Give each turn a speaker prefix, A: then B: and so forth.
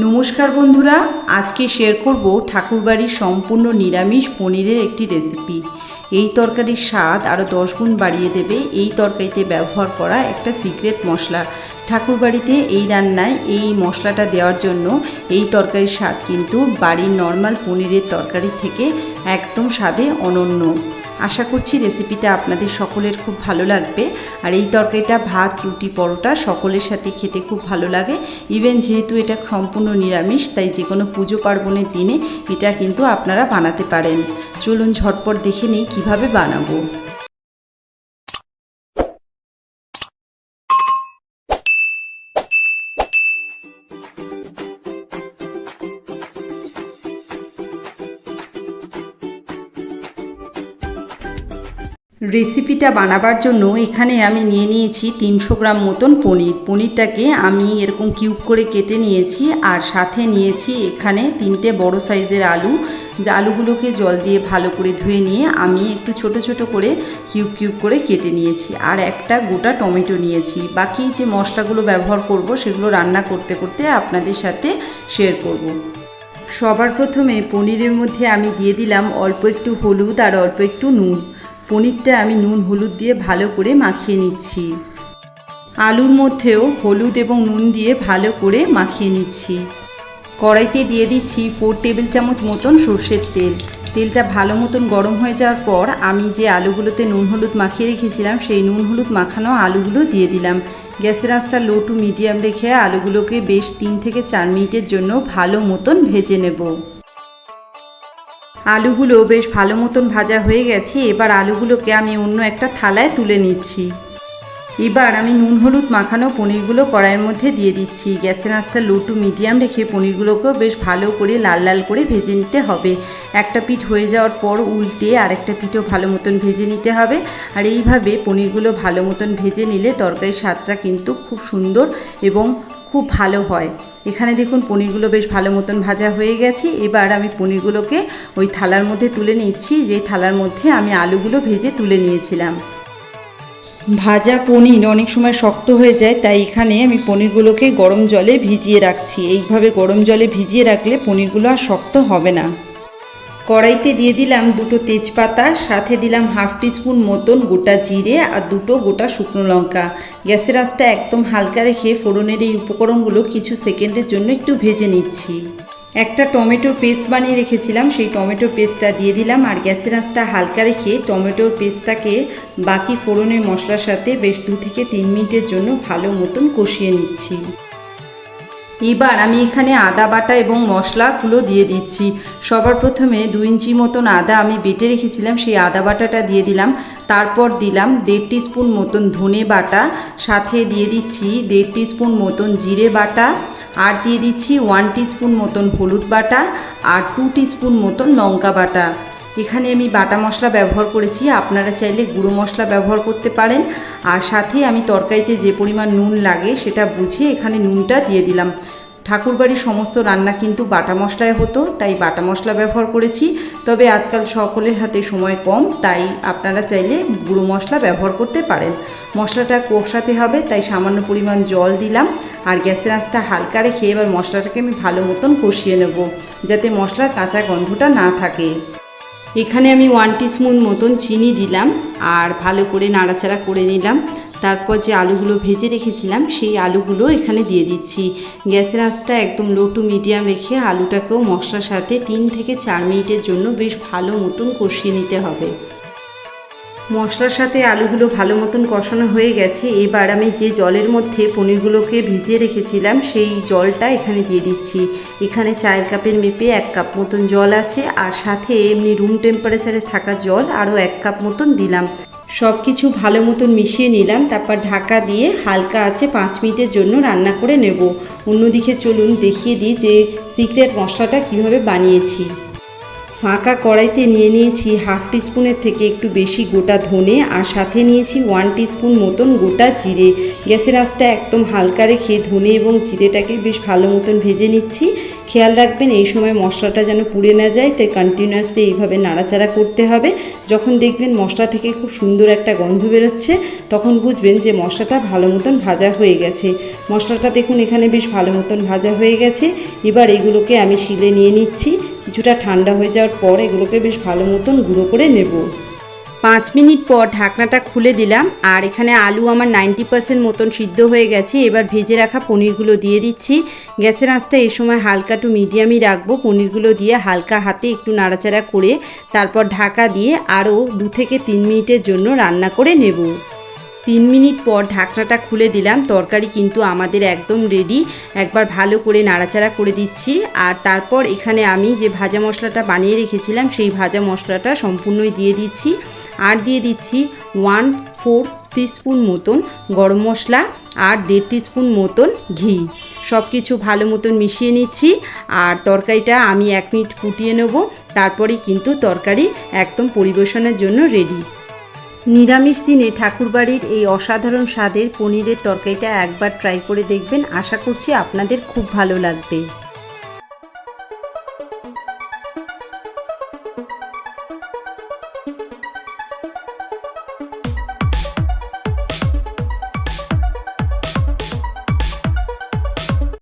A: নমস্কার বন্ধুরা, আজকে শেয়ার করব ঠাকুরবাড়ির সম্পূর্ণ নিরামিষ পনিরের একটি রেসিপি। এই তরকারির স্বাদ আরও 10 গুণ বাড়িয়ে দেবে এই তরকারিতে ব্যবহার করা একটা সিক্রেট মশলা। ঠাকুরবাড়িতে এই রান্নায় এই মশলাটা দেওয়ার জন্য এই তরকারির স্বাদ কিন্তু বাড়ির নর্মাল পনিরের তরকারি থেকে একদম স্বাদে অনন্য। আশা করছি রেসিপিটা আপনাদের সকলের খুব ভালো লাগবে। আর এই তরকারিটা ভাত, রুটি, পরোটা সকলের সাথে খেতে খুব ভালো লাগে। ইভেন যেহেতু এটা সম্পূর্ণ নিরামিষ, তাই যে কোনো পুজো পার্বণের দিনে এটা কিন্তু আপনারা বানাতে পারেন। চলুন ঝটপট দেখে নিই কীভাবে বানাবো। রেসিপিটা বানাবার জন্য এখানে আমি নিয়ে নিয়েছি 300 গ্রাম মতন পনিরটাকে আমি এরকম কিউব করে কেটে নিয়েছি। আর সাথে নিয়েছি এখানে 3টে বড় সাইজের আলু। যে আলুগুলোকে জল দিয়ে ভালো করে ধুয়ে নিয়ে আমি একটু ছোট ছোট করে কিউব করে কেটে নিয়েছি। আর একটা গোটা টমেটো নিয়েছি। বাকি যে মশলাগুলো ব্যবহার করব সেগুলো রান্না করতে করতে আপনাদের সাথে শেয়ার করব। সবার প্রথমে পনিরের মধ্যে আমি দিয়ে দিলাম অল্প একটু হলুদ আর অল্প একটু নুন। পনিরটা আমি নুন হলুদ দিয়ে ভালো করে মাখিয়ে নিচ্ছি। আলুর মধ্যেও হলুদ এবং নুন দিয়ে ভালো করে মাখিয়ে নিচ্ছি। কড়াইতে দিয়ে দিচ্ছি 4 টেবিল চামচ মতন সর্ষের তেল। তেলটা ভালো মতন গরম হয়ে যাওয়ার পর আমি যে আলুগুলোতে নুন হলুদ মাখিয়ে রেখেছিলাম সেই নুন হলুদ মাখানো আলুগুলো দিয়ে দিলাম। গ্যাসের আঁচটা লো টু মিডিয়াম রেখে আলুগুলোকে বেশ 3 থেকে 4 মিনিটের জন্য ভালো মতন ভেজে নেব। আলুগুলো বেশ ভালো মতন ভাজা হয়ে গেছে। এবার আলুগুলোকে আমি অন্য একটা থালায় তুলে নিচ্ছি। এবার আমি নুন হলুদ মাখানো পনিরগুলো কড়াইয়ের মধ্যে দিয়ে দিচ্ছি। গ্যাসের আঁচটা লো টু মিডিয়াম রেখে পনিরগুলোকেও বেশ ভালো করে লাল লাল করে ভেজে নিতে হবে। একটা পিঠ হয়ে যাওয়ার পর উল্টে আরেকটা পিঠও ভালো মতন ভেজে নিতে হবে। আর এইভাবে পনিরগুলো ভালো মতন ভেজে নিলে তরকারির স্বাদটা কিন্তু খুব সুন্দর এবং খুব ভালো হয়। এখানে দেখুন পনিরগুলো বেশ ভালো মতন ভাজা হয়ে গেছে। এবার আমি পনিরগুলোকে ওই থালার মধ্যে তুলে নিচ্ছি, যে থালার মধ্যে আমি আলুগুলো ভেজে তুলে নিয়েছিলাম। ভাজা পনির অনেক সময় শক্ত হয়ে যায়, তাই এখানে আমি পনিরগুলোকে গরম জলে ভিজিয়ে রাখছি। এইভাবে গরম জলে ভিজিয়ে রাখলে পনিরগুলো আর শক্ত হবে না। কড়াইতে দিয়ে দিলাম 2টো তেজপাতা, সাথে দিলাম হাফ টিস্পুন মতন গোটা জিরে আর 2টো গোটা শুকনো লঙ্কা। গ্যাসের আঁচটা একদম হালকা রেখে ফোড়নের এই উপকরণগুলো কিছু সেকেন্ডের জন্য একটু ভেজে নিচ্ছি। একটা টমেটোর পেস্ট বানিয়ে রেখেছিলাম, সেই টমেটোর পেস্টটা দিয়ে দিলাম। আর গ্যাসের আঁচটা হালকা রেখে টমেটোর পেস্টটাকে বাকি ফোড়নের মশলার সাথে বেশ 2 থেকে 3 মিনিটের জন্য ভালো মতন কষিয়ে নিচ্ছি। এবার আমি এখানে আদা বাটা এবং মশলাগুলো দিয়ে দিচ্ছি। সবার প্রথমে 2 ইঞ্চি মতন আদা আমি বেটে রেখেছিলাম, সেই আদা বাটাটা দিয়ে দিলাম। তারপর দিলাম 1.5 টিস্পুন মতন ধনে বাটা, সাথে দিয়ে দিচ্ছি 1.5 টিস্পুন মতন জিরে বাটা, আর দিয়ে দিচ্ছি 1 টিস্পুন মতন হলুদ বাটা আর 2 টিস্পুন মতন লঙ্কা বাটা। এখানে আমি বাটা মশলা ব্যবহার করেছি, আপনারা চাইলে গুঁড়ো মশলা ব্যবহার করতে পারেন। আর সাথে আমি তরকারিতে যে পরিমাণ নুন লাগে সেটা বুঝে এখানে নুনটা দিয়ে দিলাম। ঠাকুরবাড়ির সমস্ত রান্না কিন্তু বাটা মশলায় হতো, তাই বাটা মশলা ব্যবহার করেছি। তবে আজকাল সকলের হাতে সময় কম, তাই আপনারা চাইলে গুঁড়ো মশলা ব্যবহার করতে পারেন। মশলাটা কষাতে হবে, তাই সামান্য পরিমাণ জল দিলাম। আর গ্যাসের আঁচটা হালকা রেখে এবার মশলাটাকে আমি ভালো মতন কষিয়ে নেব, যাতে মশলার কাঁচা গন্ধটা না থাকে। এখানে আমি 1 টিস্পুন মতন চিনি দিলাম আর ভালো করে নাড়াচাড়া করে নিলাম। তারপর যে আলুগুলো ভেজে রেখেছিলাম সেই আলুগুলো এখানে দিয়ে দিচ্ছি। গ্যাসের আঁচটা একদম লো টু মিডিয়াম রেখে আলুটাকেও মশলার সাথে 3 থেকে 4 মিনিটের জন্য বেশ ভালো মতন কষিয়ে নিতে হবে। মশলার সাথে আলুগুলো ভালো মতন কষানো হয়ে গেছে। এবার আমি যে জলের মধ্যে পনিরগুলোকে ভিজিয়ে রেখেছিলাম সেই জলটা এখানে দিয়ে দিচ্ছি। এখানে চায়ের কাপের মেপে 1 কাপ মতন জল আছে, আর সাথে এমনি রুম টেম্পারেচারে থাকা জল আরও 1 কাপ মতন দিলাম। সব কিছু ভালো মতন মিশিয়ে নিলাম। তারপর ঢাকা দিয়ে হালকা আছে 5 মিনিটের জন্য রান্না করে নেব। অন্যদিকে চলুন দেখিয়ে দিই যে সিক্রেট মশলাটা কিভাবে বানিয়েছি। ফাঁকা কড়াইতে নিয়ে নিয়েছি হাফ টিস্পুনের থেকে একটু বেশি গোটা ধনে, আর সাথে নিয়েছি 1 টিস্পুন মতন গোটা জিরে। গ্যাসের আঁচটা একদম হালকা রেখে ধনে এবং জিরেটাকে বেশ ভালো মতন ভেজে নিচ্ছি। খেয়াল রাখবেন এই সময় মশলাটা যেন পুড়ে না যায়, তাই কন্টিনিউয়াসলি এইভাবে নাড়াচাড়া করতে হবে। যখন দেখবেন মশলা থেকে খুব সুন্দর একটা গন্ধ বেরোচ্ছে, তখন বুঝবেন যে মশলাটা ভালো মতন ভাজা হয়ে গেছে। মশলাটা দেখুন এখানে বেশ ভালো মতন ভাজা হয়ে গেছে। এবার এগুলোকে আমি শিলে নিয়ে নিচ্ছি। কিছুটা ঠান্ডা হয়ে যাওয়ার পর এগুলোকে বেশ ভালো মতন গুঁড়ো করে নেব। 5 মিনিট পর ঢাকনাটা খুলে দিলাম, আর এখানে আলু আমার 90% মতন সিদ্ধ হয়ে গেছে। এবার ভেজে রাখা পনিরগুলো দিয়ে দিচ্ছি। গ্যাসের আঁচটা এই সময় হালকা টু মিডিয়ামই রাখবো। পনিরগুলো দিয়ে হালকা হাতে একটু নাড়াচাড়া করে তারপর ঢাকা দিয়ে আরও 2 থেকে 3 মিনিটের জন্য রান্না করে নেব। 3 মিনিট পর ঢাকনাটা খুলে দিলাম। তরকারি কিন্তু আমাদের একদম রেডি। একবার ভালো করে নাড়াচাড়া করে দিচ্ছি, আর তারপর এখানে আমি যে ভাজা মশলাটা বানিয়ে রেখেছিলাম সেই ভাজা মশলাটা সম্পূর্ণই দিয়ে দিচ্ছি। আর দিয়ে দিচ্ছি 1/4 টিস্পুন মতন গরম মশলা আর 1.5 টিস্পুন মতন ঘি। সব কিছু ভালো মতন মিশিয়ে নিচ্ছি, আর তরকারিটা আমি 1 মিনিট ফুটিয়ে নেব। তারপরেই কিন্তু তরকারি একদম পরিবেশনের জন্য রেডি। নিরামিষ দিনে ঠাকুরবাড়ির এই অসাধারণ স্বাদের পনিরের তরকারিটা একবার ট্রাই করে দেখবেন। আশা করছি আপনাদের খুব ভালো লাগবে।